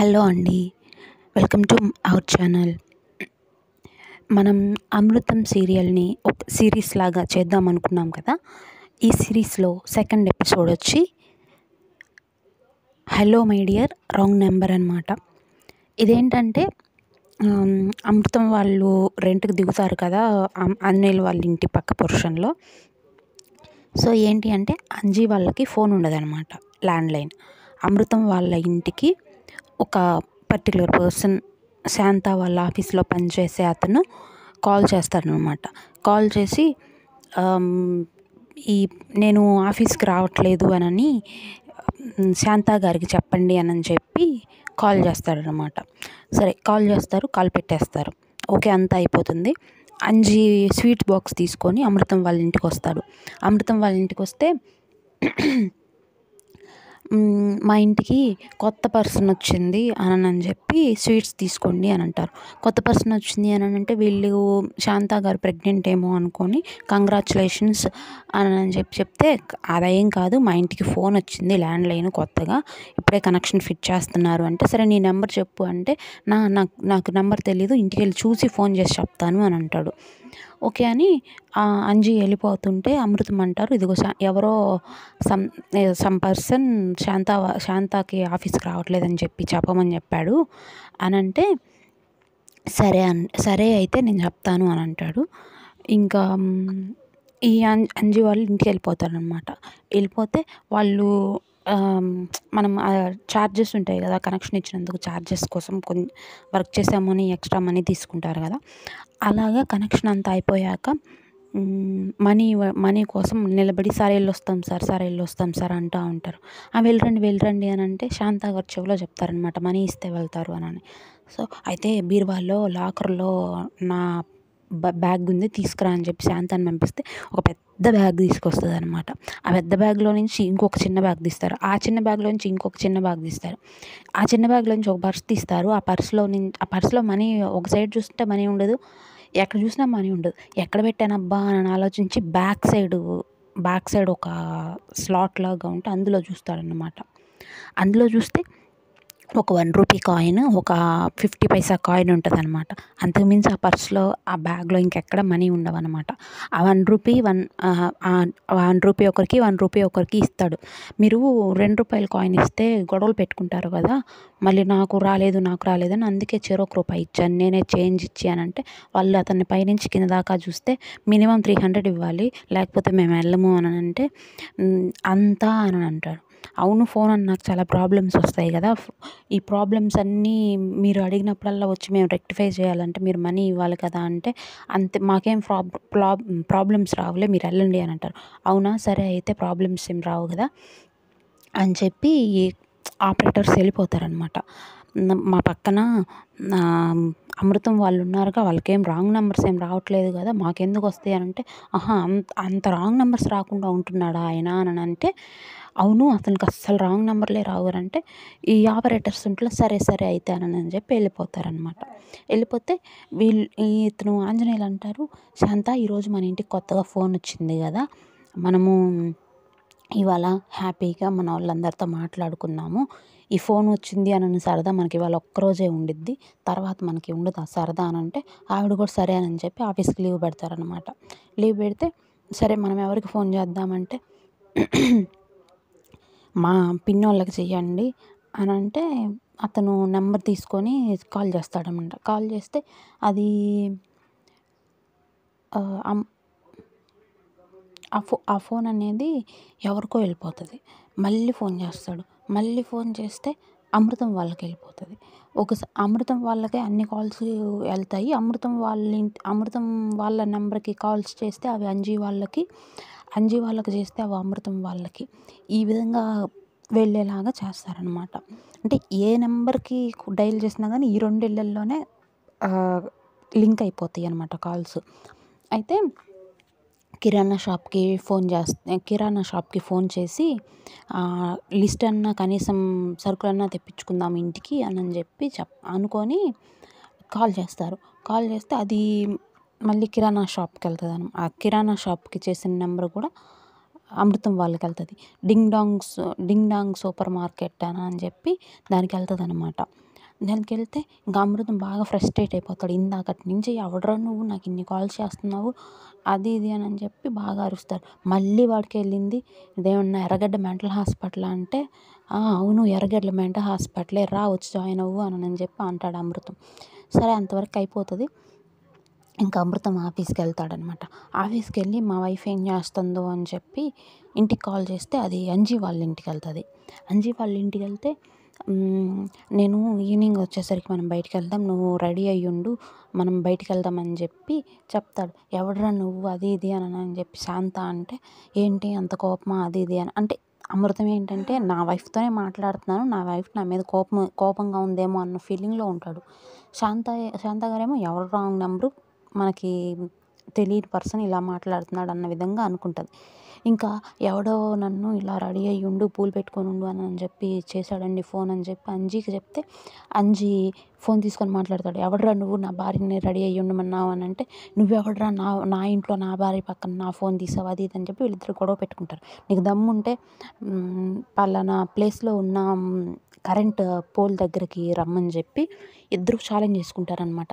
Hello అండి. Welcome to our channel. మనం 'అమృతం' సీరియల్‌ని ఒక సిరీస్ లాగా చేద్దాం అనుకున్నాం కదా! ఈ సిరీస్‌లో సెకండ్ ఎపిసోడ్ వచ్చి 'hello my dear wrong number' అనమాట. ఇదేంటంటే అమృతం వాళ్ళు రెంట్‌కి దిగుతారు కదా! ఆంజనేయులు వాళ్ళ ఇంటి పక్క పోర్షన్‌లో. సో, ఏంటి అంటే అంజీ వాళ్ళకి ఫోన్ ఉండదనమాట, ల్యాండ్‌లైన్. అమృతం వాళ్ళ ఇంటికి ఒక పర్టిక్యులర్ పర్సన్, శాంత వాళ్ళ ఆఫీస్‌లో పనిచేసే అతను కాల్ చేస్తాడనమాట. కాల్ చేసి ఆహ్, ఈ నేను ఆఫీస్‌కి రావట్లేదు అనని శాంత గారికి చెప్పండి అనని చెప్పి కాల్ చేస్తాడనమాట. సరే కాల్ చేస్తారు, కాల్ పెట్టేస్తారు. ఓకే, అంతా అయిపోతుంది. అంజీ స్వీట్ బాక్స్ తీసుకొని అమృతం వాళ్ళ ఇంటికొస్తాడు. అమృతం వాళ్ళ ఇంటికొస్తే మా ఇంటికి కొత్త పర్సన్ వచ్చింది అని చెప్పి స్వీట్స్ తీసుకోండి అని అంటారు. కొత్త పర్సన్ వచ్చింది అని అంటే వీళ్ళు శాంత గారు ప్రెగ్నెంట్ ఏమో అనుకొని కంగ్రాచులేషన్స్ అని చెప్తే అదేం కాదు, మా ఇంటికి ఫోన్ వచ్చింది ల్యాండ్లైన్ కొత్తగా, ఇప్పుడే కనెక్షన్ ఫిట్ చేస్తున్నారు అంటే, సరే నీ నెంబర్ చెప్పు అంటే, నాకు నెంబర్ తెలీదు, ఇంటికి వెళ్ళి చూసి ఫోన్ చేసి చెప్తాను అని అంటాడు. ఓకే అని అంజీ వెళ్ళిపోతుంటే అమృతం అంటారు, ఇదిగో ఎవరో సమ్ పర్సన్ శాంతకి ఆఫీస్కి రావట్లేదని చెప్పి చెప్పమని చెప్పాడు అని అంటే, సరే అయితే నేను చెప్తాను అని అంటాడు. ఇంకా ఈ అంజీ వాళ్ళు ఇంటికి వెళ్ళిపోతారనమాట. వెళ్ళిపోతే వాళ్ళు మనం ఛార్జెస్ ఉంటాయి కదా, కనెక్షన్ ఇచ్చినందుకు ఛార్జెస్ కోసం వర్క్ చేసే ఎక్స్ట్రా మనీ తీసుకుంటారు కదా, అలాగా కనెక్షన్ అంతా అయిపోయాక మనీ కోసం నిలబడి సార్ వెళ్ళొస్తాం సార్ అంటూ ఉంటారు. వెళ్ళరండి అని అంటే శాంత గారు చెవిలో చెప్తారనమాట, మనీ ఇస్తే వెళ్తారు అని. సో, అయితే బీరువాలో లాకర్లో నా బ్యాగ్ ఉంది తీసుకురా అని చెప్పి శాంతాన్ని పంపిస్తే ఒక పెద్ద బ్యాగ్ తీసుకొస్తుందనమాట. ఆ పెద్ద బ్యాగ్లో నుంచి ఇంకొక చిన్న బ్యాగ్ తీస్తారు. ఆ చిన్న బ్యాగ్లో నుంచి ఇంకొక చిన్న బ్యాగ్ తీస్తారు. ఆ చిన్న బ్యాగ్లో నుంచి ఒక పర్స్ తీస్తారు. ఆ పర్స్‌లో మనీ ఒక సైడ్ చూస్తుంటే మనీ ఉండదు, ఎక్కడ చూసినా మనీ ఉండదు. ఎక్కడ పెట్టానబ్బా అని ఆలోచించి బ్యాక్ సైడ్ ఒక స్లాట్ లాగా ఉంటే అందులో చూస్తాడనమాట. అందులో చూస్తే ఒక 1 రూపీ కాయిన్, ఒక 50 పైసా కాయిన్ ఉంటదనమాట. అంతకుమించి ఆ పర్స్‌లో, ఆ బ్యాగ్‌లో ఇంకెక్కడ మనీ ఉండవనమాట. ఆ 1 రూపీ 1 రూపీ ఒకరికి, 1 రూపీ ఒకరికి ఇస్తాడు. మీరు రూ. 2 కాయిన్ ఇస్తే గొడవలు పెట్టుకుంటారు కదా, మళ్ళీ నాకు రాలేదని అందుకే చెరొక రూపాయి ఇచ్చాను నేనే చేంజ్ ఇచ్చి అనంటే, వాళ్ళు అతన్ని పైనుంచి కింద దాకా చూస్తే మినిమమ్ 300 ఇవ్వాలి, లేకపోతే మేము వెళ్ళము అనంటే, అంతా అని అంటాడు. అవును, ఫోన్ అన్నాక చాలా ప్రాబ్లమ్స్ వస్తాయి కదా, ఈ ప్రాబ్లమ్స్ అన్నీ మీరు అడిగినప్పుడల్లా వచ్చి మేము రెక్టిఫై చేయాలంటే మీరు మనీ ఇవ్వాలి కదా అంటే, అంతే, మాకేం ప్రాబ్లమ్స్ రావులే, మీరు వెళ్ళండి అని అంటారు. అవునా, సరే అయితే ప్రాబ్లమ్స్ ఏం రావు కదా అని చెప్పి ఆపరేటర్స్ వెళ్ళిపోతారనమాట. మా పక్కన అమృతం వాళ్ళు ఉన్నారుగా, వాళ్ళకేం రాంగ్ నెంబర్స్ ఏం రావట్లేదు కదా, మాకెందుకు వస్తాయి అని అంటే, ఆహా, అంత రాంగ్ నెంబర్స్ రాకుండా ఉంటున్నాడా ఆయన అని అంటే, అవును, అతనికి అస్సలు రాంగ్ నెంబర్లే రావు అని అంటే, ఈ ఆపరేటర్స్ ఉంటే సరే అయితే అని చెప్పి వెళ్ళిపోతారనమాట. వెళ్ళిపోతే ఇతను ఆంజనేయులు అంటారు, శాంత ఈరోజు మన ఇంటికి కొత్తగా ఫోన్ వచ్చింది కదా, మనము ఇవాళ హ్యాపీగా మన వాళ్ళందరితో మాట్లాడుకున్నాము, ఈ ఫోన్ వచ్చింది అని సరదా మనకి ఇవాళ ఒక్కరోజే ఉండిద్ది, తర్వాత మనకి ఉండదు ఆ సరదా అని అంటే, ఆవిడ కూడా సరే అని చెప్పి ఆఫీస్కి లీవ్ పెడతారనమాట. లీవ్ పెడితే, సరే మనం ఎవరికి ఫోన్ చేద్దామంటే, మా పిన్నోళ్ళకి చెయ్యండి అని అంటే, అతను నెంబర్ తీసుకొని కాల్ చేస్తాడనమాట. కాల్ చేస్తే అది అమ్ ఆ ఫోన్ అనేది ఎవరికో వెళ్ళిపోతుంది. మళ్ళీ ఫోన్ చేస్తాడు. మళ్ళీ ఫోన్ చేస్తే అమృతం వాళ్ళకెళ్ళిపోతది. అమృతం వాళ్ళకే అన్ని కాల్స్ వెళ్తాయి. అమృతం వాళ్ళ నెంబర్‌కి కాల్స్ చేస్తే అవి అంజీ వాళ్ళకి చేస్తే అవి అమృతం వాళ్ళకి. ఈ విధంగా వెళ్ళేలాగా చేస్తారనమాట. అంటే ఏ నెంబర్‌కి డయల్ చేసినా గానీ ఈ 2 ఇళ్లల్లోనే లింక్ అయిపోతాయనమాట కాల్స్. అయితే కిరాణా షాప్‌కి ఫోన్ చేసి లిస్ట్ అన్నా, కనీసం సరుకులన్నా తెప్పించుకుందాం ఇంటికి అని చెప్పి అనుకొని కాల్ చేస్తారు. కాల్ చేస్తే అది మళ్ళీ కిరాణా షాప్‌కెళ్తదనమాట. ఆ కిరాణా షాప్‌కి చేసిన నెంబర్ కూడా అమృతం వాళ్ళకెళ్తది. డింగ్ డాంగ్ సూపర్ మార్కెట్ అని చెప్పి దానికెళ్తదనమాట. దానికెళ్తే ఇంక అమృతం బాగా ఫ్రస్ట్రేట్ అయిపోతాడు. ఇందాకటి నుంచి ఎవడురా నువ్వు నాకు ఇన్ని కాల్స్ చేస్తున్నావు అది ఇది అని చెప్పి బాగా అరుస్తారు. మళ్ళీ వాడికెళ్ళింది ఇదేమన్నా ఎర్రగడ్డ మెంటల్ హాస్పిటలా అంటే, అవును ఎర్రగడ్డ మెంటల్ హాస్పిటలే రా వచ్చి జాయిన్ అవ్వు అని చెప్పి అంటాడు అమృతం. సరే అంతవరకు అయిపోతది. ఇంకా అమృతం ఆఫీస్‌కెళ్తాడనమాట. ఆఫీస్‌కెళ్ళి మా వైఫ్ ఏం చేస్తుందో అని చెప్పి ఇంటికి కాల్ చేస్తే అది అంజీ వాళ్ళ ఇంటికెళ్తది. అంజీ వాళ్ళ ఇంటికెళ్తే నేను ఈవినింగ్ వచ్చేసరికి మనం బయటికెళ్దాం. నువ్వు రెడీ అయ్యుండు. మనం బయటికెళ్దాం అని చెప్పి చెప్తాడు. ఎవడురా నువ్వు అది ఇది అని చెప్పి శాంత అంటే, ఏంటి అంత కోపమా అది ఇది అని. అంటే అమృతం ఏంటంటే నా వైఫ్‌తోనే మాట్లాడుతున్నాను. నా వైఫ్ నా మీద కోపంగా ఉందేమో అన్న ఫీలింగ్‌లో ఉంటాడు. శాంత గారేమో ఎవరు రాంగ్ నంబరు మనకి తెలియని పర్సన్ ఇలా మాట్లాడుతున్నాడు అన్న విధంగా అనుకుంటది. ఇంకా ఎవడో నన్ను ఇలా రెడీ అయ్యుండు, పూలు పెట్టుకొని ఉండు అని చెప్పి చేశాడండి ఫోన్ అని చెప్పి అంజీకి చెప్తే, అంజీ ఫోన్ తీసుకొని మాట్లాడతాడు. ఎవడురా నువ్వు నా భార్యని రెడీ అయ్యి ఉండమన్నావు అని అంటే, నువ్వెవడురా నా ఇంట్లో నా భార్య పక్కన నా ఫోన్ తీసావు అది ఇది అని చెప్పి వీళ్ళిద్దరు గొడవ పెట్టుకుంటారు. నీకు దమ్ముంటే పలానా ప్లేస్‌లో ఉన్న కరెంట్ పోల్ దగ్గరికి రమ్మని చెప్పి ఇద్దరు ఛాలెంజ్ చేసుకుంటారనమాట.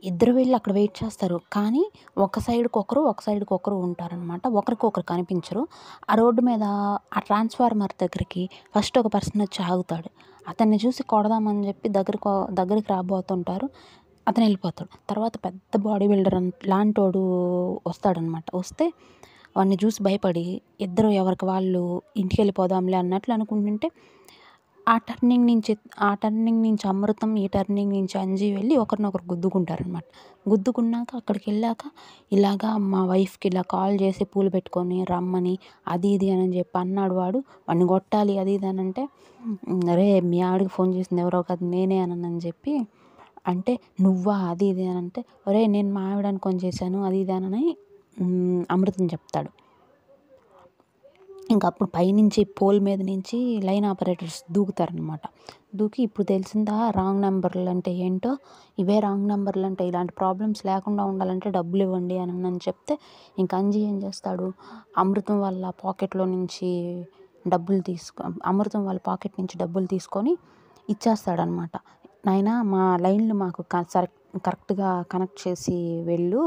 ఇద్దరు వెళ్లి అక్కడ వెయిట్ చేస్తారు. కానీ ఒక సైడ్‌కొకరు ఉంటారనమాట. ఒకరికొకరు కనిపించరు. ఆ రోడ్డు మీద ఆ ట్రాన్స్‌ఫార్మర్ దగ్గరికి ఫస్ట్ ఒక పర్సన్ వచ్చి ఆగుతాడు. అతన్ని చూసి కొడదామని చెప్పి దగ్గరికి రాబోతుంటారు. అతను వెళ్ళిపోతాడు. తర్వాత పెద్ద బాడీ బిల్డర్ లాంటోడు వస్తాడనమాట. వస్తే వాడిని చూసి భయపడి ఇద్దరు ఎవరికి వాళ్ళు ఇంటికెళ్ళిపోదాంలే అన్నట్లు అనుకుంటుంటే ఆ టర్నింగ్ నుంచి అమృతం, ఈ టర్నింగ్ నుంచి అంజీ వెళ్ళి ఒకరినొకరు గుద్దుకుంటారనమాట. గుద్దుకున్నాక అక్కడికెళ్ళాక ఇలాగా మా వైఫ్‌కి ఇలా కాల్ చేసి పూలు పెట్టుకొని రమ్మని అది ఇది అని చెప్పి అన్నాడు వాడు. వాడిని కొట్టాలి అది ఇది అనంటే, "అరేయ్! మీ ఆవిడకి ఫోన్ చేసింది ఎవరో కాదు నేనే" అని చెప్పి అంటే, "నువ్వా అది ఇది" అనంటే, "ఒరేయ్! నేను మా ఆవిడ అనుకోని చేశాను" అది ఇది అని అమృతం చెప్తాడు. ఇంక అప్పుడు పైనుంచి పోల్ మీద నుంచి లైన్ ఆపరేటర్స్ దూకుతారనమాట. దూకి ఇప్పుడు తెలిసిందా రాంగ్ నంబర్లు అంటే ఏంటో, ఇవే రాంగ్ నంబర్లు అంటే ఇలాంటి ప్రాబ్లమ్స్ లేకుండా ఉండాలంటే డబ్బులు ఇవ్వండి అని చెప్తే, ఇంక అంజీ ఏం చేస్తాడు, అమృతం వాళ్ళ పాకెట్‌లో నుంచి అమృతం వాళ్ళ పాకెట్ నుంచి డబ్బులు తీసుకొని ఇచ్చేస్తాడనమాట. నాయనా మా లైన్‌లు మాకు కరెక్ట్‌గా కనెక్ట్ చేసి వెళ్ళు.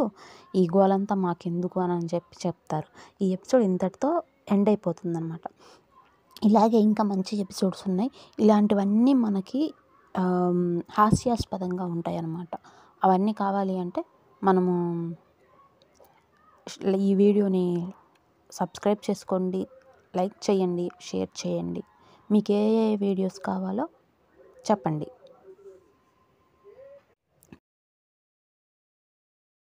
ఈ గోలంతా మాకెందుకు అని చెప్పి చెప్తారు. ఈ ఎపిసోడ్ ఇంతటితో ఎండ్ అయిపోతుందనమాట. ఇలాగే ఇంకా మంచి ఎపిసోడ్స్ ఉన్నాయి. ఇలాంటివన్నీ మనకి హాస్యాస్పదంగా ఉంటాయన్నమాట. అవన్నీ కావాలి అంటే మనము ఈ వీడియోని సబ్స్క్రైబ్ చేసుకోండి, లైక్ చేయండి, షేర్ చేయండి. మీకు ఏ ఏ వీడియోస్ కావాలో చెప్పండి.